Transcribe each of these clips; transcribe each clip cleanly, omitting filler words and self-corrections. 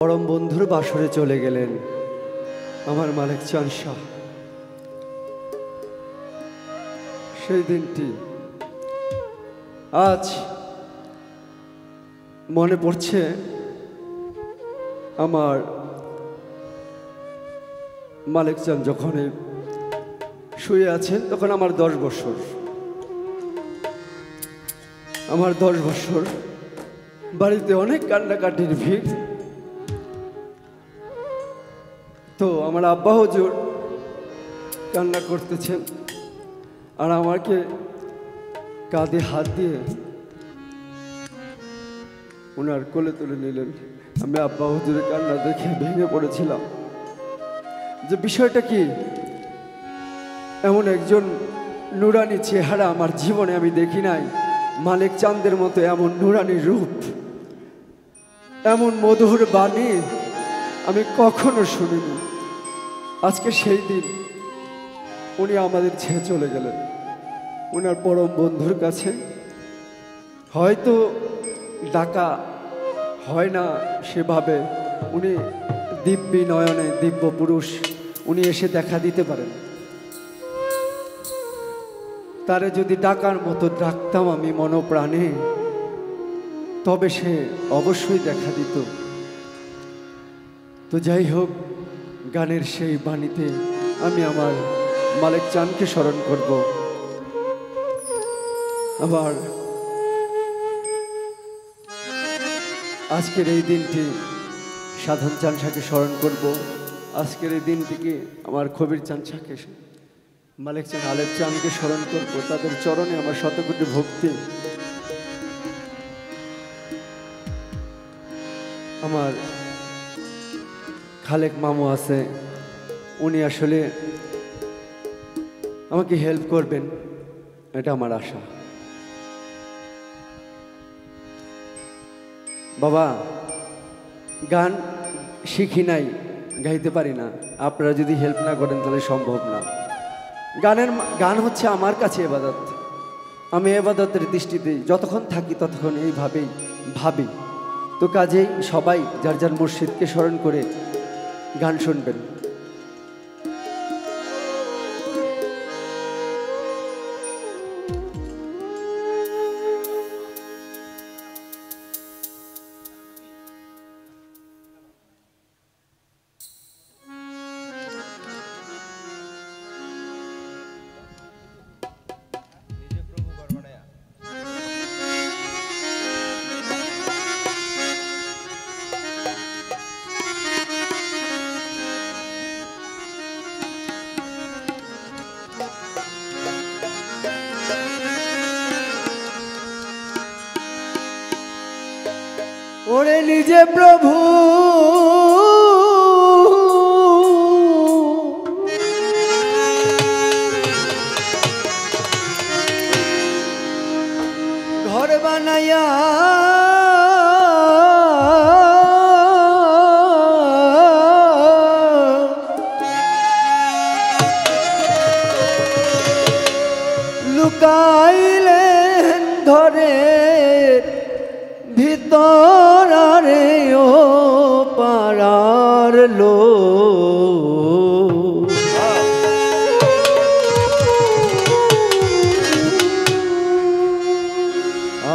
পরম বন্ধুর বাসরে চলে গেলেন আমার মালিক চাঁদ শাহ। সেই দিনটি আজ মনে পড়ছে। আমার মালিক চাঁদ যখন শুয়ে আছেন তখন আমার 10 বছর। আমার 10 বছর বাড়িতে অনেক কান্নাকাটির ভিড়। তো আমার আব্বা হুজুর কান্না করতেছেন আর আমাকে কাঁধে হাত দিয়ে ওনার কোলে তুলে নিলেন। আমি আব্বা হুজুরের কান্না দেখে ভেঙে পড়েছিলাম যে বিষয়টা কি। এমন একজন নুরানি চেহারা আমার জীবনে আমি দেখি নাই। মালিক চাঁদের মতো এমন নুরানি রূপ, এমন মধুর বাণী আমি কখনো শুনিনি। আজকে সেই দিন উনি আমাদের ছেড়ে চলে গেলেন ওনার পরম বন্ধুর কাছে। হয়তো ডাকা হয় না সেভাবে, উনি দিব্যি নয়নে দিব্য পুরুষ, উনি এসে দেখা দিতে পারেন। তারে যদি ডাকার মতো ডাকতাম আমি মনপ্রাণে, তবে সে অবশ্যই দেখা দিত। তো যাই হোক, গানের সেই বাণীতে আমি আমার মালিক চাঁদকে স্মরণ করব। আবার আজকের এই দিনটি সাধন চাঁদ শাহকে স্মরণ করব। আজকের এই দিনটিকে আমার কবির চাঁদ শাহকে, মালিক চাঁদ আলেপ চাঁদকে স্মরণ করব। তাদের চরণে আমার শতকোটি ভক্তি। আমার খালেক মামু আছে, উনি আসলে আমাকে হেল্প করবেন, এটা আমার আশা। বাবা, গান শিখি নাই, গাইতে পারি না। আপনারা যদি হেল্প না করেন তাহলে সম্ভব না। গান হচ্ছে আমার কাছে ইবাদত। আমি ইবাদতের দৃষ্টিতে যতক্ষণ থাকি ততক্ষণ এইভাবেই ভাবি। তো কাজেই সবাই যার যার মুর্শিদকে স্মরণ করে গান শুনবেন। ওরে নিজে প্রভু ঘর বানাইয়া লুকাইলেন ধরে ভিতর রে ও পারার লো।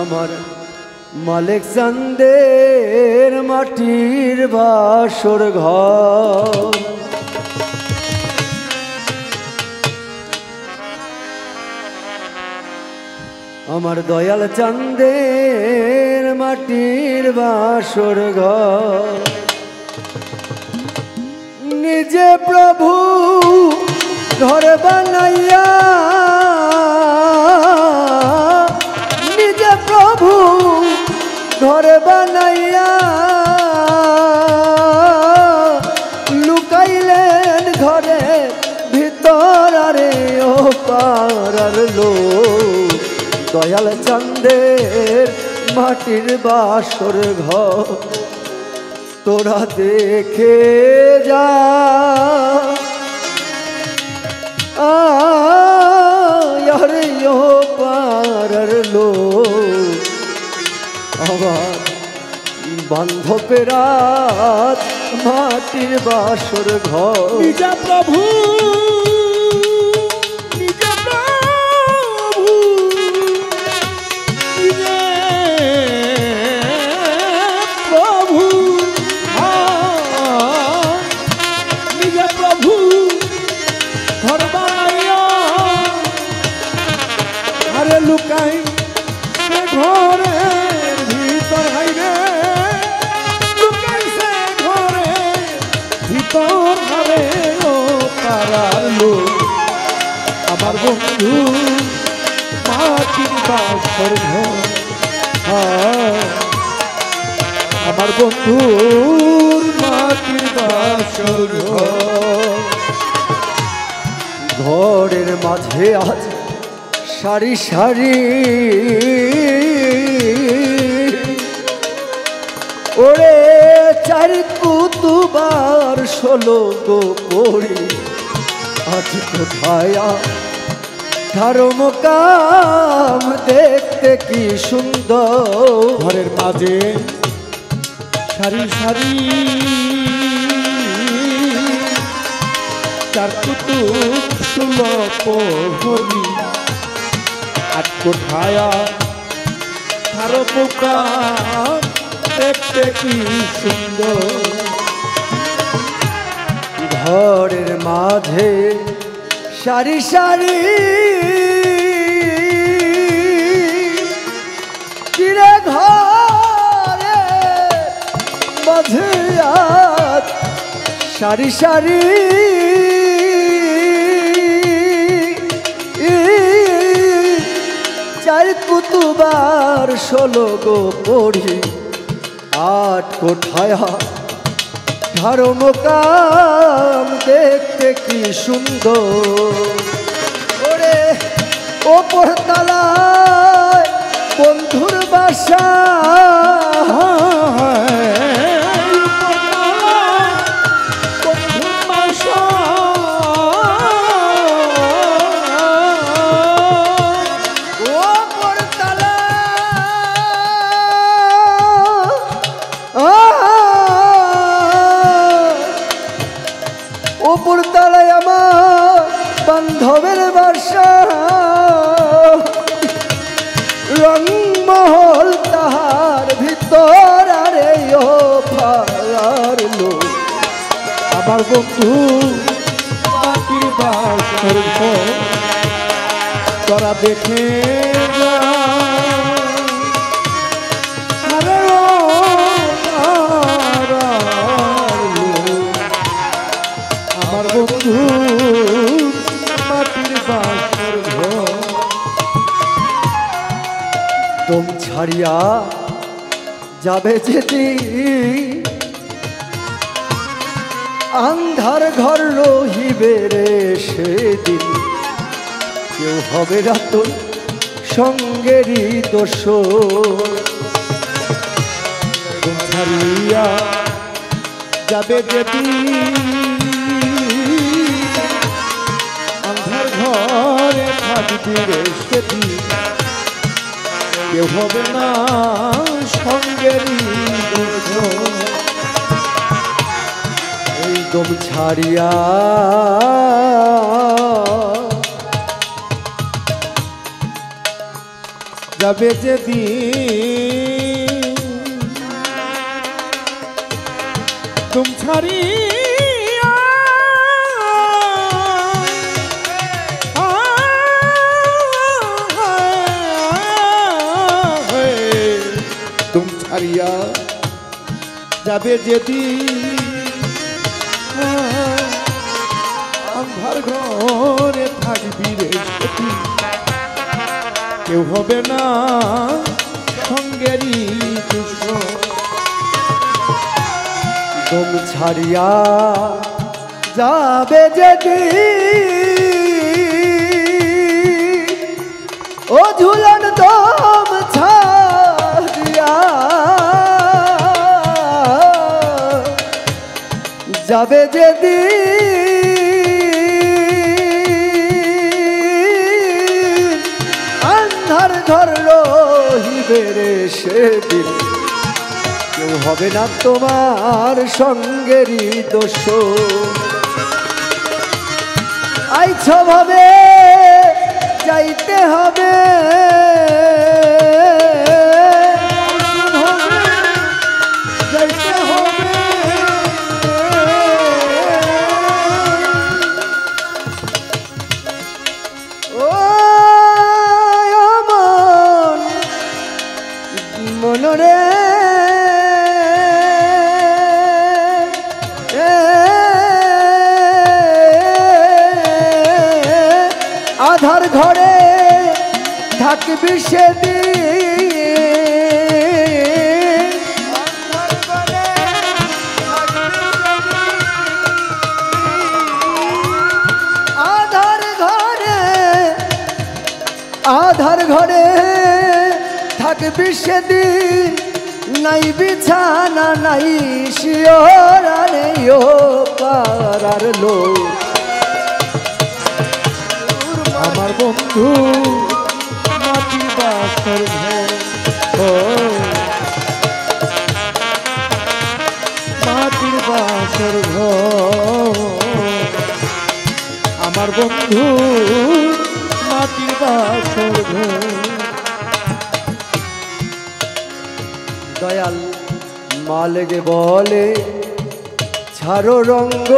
আমার মালিক চাঁদের মাটির বাসর ঘর। আমার দয়াল চাঁদের মাটির বাসর ঘর। নিজে প্রভু ঘর বানাইয়া, নিজে প্রভু ঘর বানাইয়া লুকাইলেন ঘরে ভিতর রে ও পারার লোক। দয়াল চাঁদের মাটির বাসর ঘর তোরা দেখে যা, আরে ও পারার লোক। আবার বান্ধবেরা মাটির বাসর ঘর নিজা প্রভু নিজা প্রভু প্রভু নিজা প্রভু ঘর বানাইয়া আরে লুকাই সে ঘরের ভিতর হাইরে লুকাই সে ঘরের ভিতর হারে ও পারার লোক আমার বন্ধু মাটির বাসর ঘর আমার বন্ধুর মাটির বাসর ঘর ঘরের মাঝে আজ সারি সারি ওরে চার কুতুবার 16 গো পড়ি আজ কোথায় ধর্ম কাম দেখতে কি সুন্দর ঘরের মাঝে সারি সারি চার কুতুব 16 প্রহরী আজ কোথায় ধর্ম কাম দেখতে কি সুন্দর ঘরের মাঝে সারি সারি কিরে ঘরে মাঝে আজ সারি সারি চার কুতুবার 16 গো পড়ি আট কোঠায় ধর্ম কাম দেখতে কি সুন্দর ওরে ওপর তলায় বন্ধুর বাসা উপর তলায় আমার বান্ধবের বাসা রংমহল তাহার ভিতর আরে ও ফালার লোক আমার বন্ধু মাটির বাসর ঘর তোরা দেখে যা আরে ও আমার বন্ধু মাটির বাসর ঘর তোম ছাড়িয়া যাবে যেতে আন্ধার ঘর রহিবে রে সেদিন কেউ হবে না তোর সঙ্গেরই দোষ ছাড়িয়া যাবে যেদি আন্ধার ঘরে থাকবি রে সেদিন কেউ হবে না সঙ্গেরই দোষ তোম ছাড়িয়া যাবে যেদিন তুম ছাড়িয়া তুম ছাড়িয়া যাবে যেদিন আন্ধার ঘরে থাকবি রে সেদিন কেউ হবে না সঙ্গেরই দুশো তোম ছাড়িয়া যাবে যদি ও ঝুলন তোম ছাড়িয়া যাবে যদি আন্ধার ঘর রহিবে রে সেদিন কেউ কেউ হবে না তোমার সঙ্গেরই দোষ আইছ ভাবে যাইতে হবে মনরে আধার ঘরে থাকবি সেদিন আধার ঘরে থাকবি সেদিন নাই বিছানা নাই শিওরা নেই ও পারার লোক আমার বন্ধু মাটির বাসর ঘর মাটির বাসর ঘর আমার বন্ধু মাটির বাসর ঘর দয়াল মা লেগে বলে ছাড়ো রঙ্গ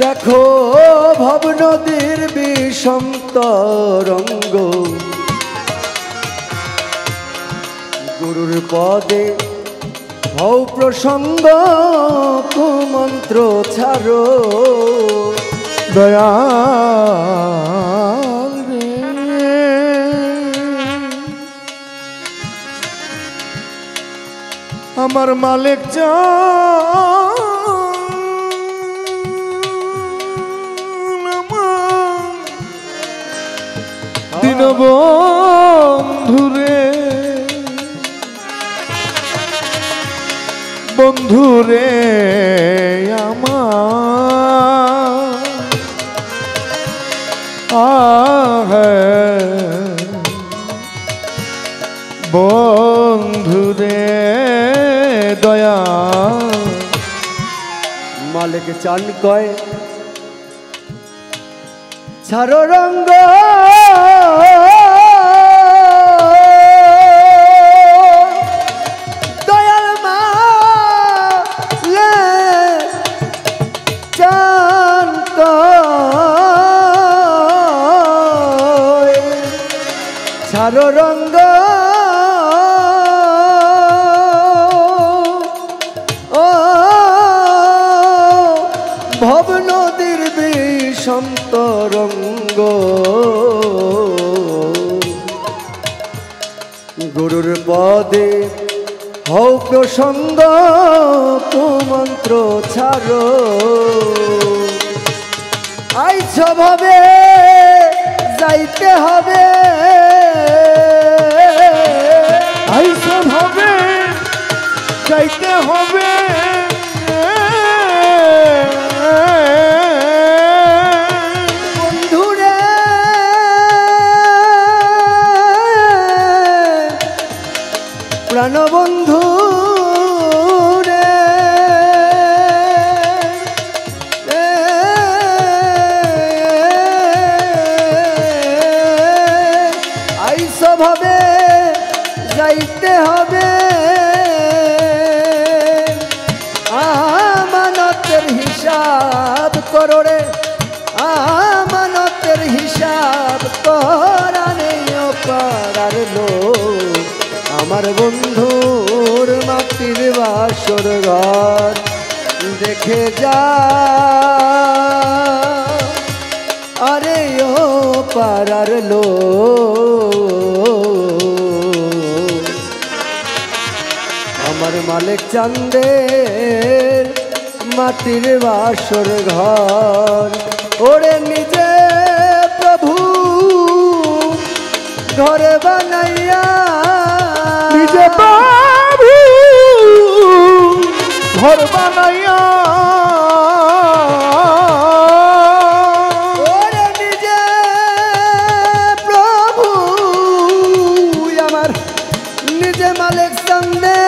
দেখো ভব নদীর বিষম তরঙ্গ গুরুর পদে হও প্রসঙ্গ কুমন্ত্র ছাড়ো দয়াল রে আমার মালিক দিন বন্ধুরে বন্ধুরে আমার বন্ধুরে দয়া মালিক চান কয় ছাড়ো রঙ্গ দয়াল মালে চান কয় ছাড়ো রঙ্গ ভব নদীর বিষম তরঙ্গ গুরুর পদে হও প্রসঙ্গ কুমন্ত্র ছাড়ো আইছ ভাবে যাইতে হবে আইস হবে যাইতে হবে বন্ধুরে প্রাণবন্ধু রে আইস ভাবে যাইতে হবে আমানতের হিসাব করো রে আমানতের হিসাব করা নেই ও পারার লোক আমার বন্ধুর মাটির বাসর ঘর দেখে যা আরে ও পারার লোক আমার মালিক চান্দের মাটির বাসর ঘর ওরে নিজে প্রভু ঘরে বানাইয়া নিজে বাবু ঘর বানাইয়া ওরে নিজে প্রভু নিজে মালিক সন্দে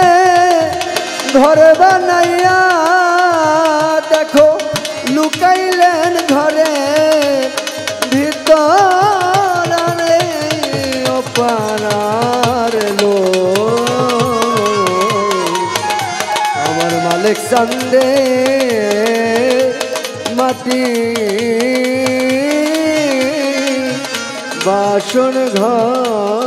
ঘরে বানাইয়া দেখো লুকাইলেন ঘরে ভিতরে অপারার আমার মালিক সন্দে মাটি বাসন ঘর